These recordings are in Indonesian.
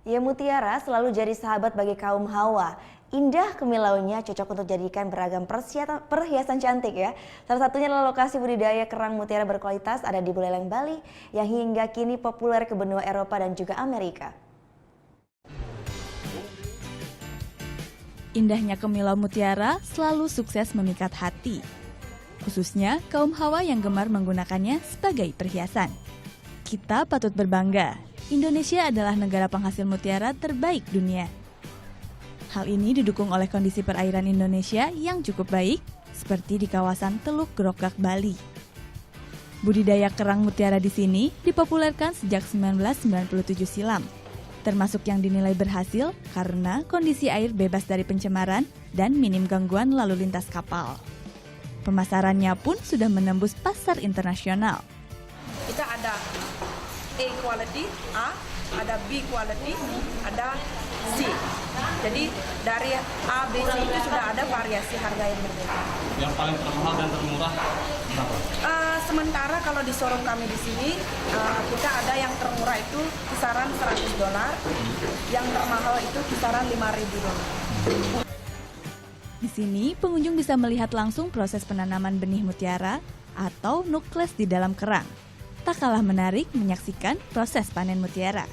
Ya, mutiara selalu jadi sahabat bagi kaum hawa. Indah kemilaunya cocok untuk dijadikan beragam perhiasan cantik ya. Salah satunya adalah lokasi budidaya kerang mutiara berkualitas ada di Buleleng, Bali yang hingga kini populer ke benua Eropa dan juga Amerika. Indahnya kemilau mutiara selalu sukses memikat hati. Khususnya kaum hawa yang gemar menggunakannya sebagai perhiasan. Kita patut berbangga. Indonesia adalah negara penghasil mutiara terbaik dunia. Hal ini didukung oleh kondisi perairan Indonesia yang cukup baik, seperti di kawasan Teluk Grogak, Bali. Budidaya kerang mutiara di sini dipopulerkan sejak 1997 silam, termasuk yang dinilai berhasil karena kondisi air bebas dari pencemaran dan minim gangguan lalu lintas kapal. Pemasarannya pun sudah menembus pasar internasional. Kita ada A quality, A, ada B quality, ada C. Jadi dari A, B, C itu sudah ada variasi harga yang berbeda. Yang paling termahal dan termurah berapa? Sementara kalau di showroom kami di sini, kita ada yang termurah itu kisaran $100, yang termahal itu kisaran $5.000. Di sini pengunjung bisa melihat langsung proses penanaman benih mutiara atau nukles di dalam kerang. Tak kalah menarik menyaksikan proses panen mutiara.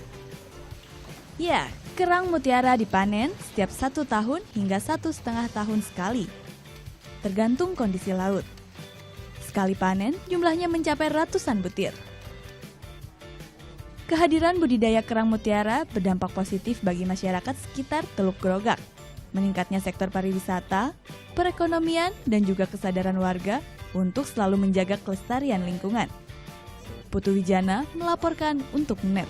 Ya, kerang mutiara dipanen setiap 1 tahun hingga 1,5 tahun sekali. Tergantung kondisi laut. Sekali panen, jumlahnya mencapai ratusan butir. Kehadiran budidaya kerang mutiara berdampak positif bagi masyarakat sekitar Teluk Grogak. Meningkatnya sektor pariwisata, perekonomian, dan juga kesadaran warga untuk selalu menjaga kelestarian lingkungan. Putu Wijana melaporkan untuk NET.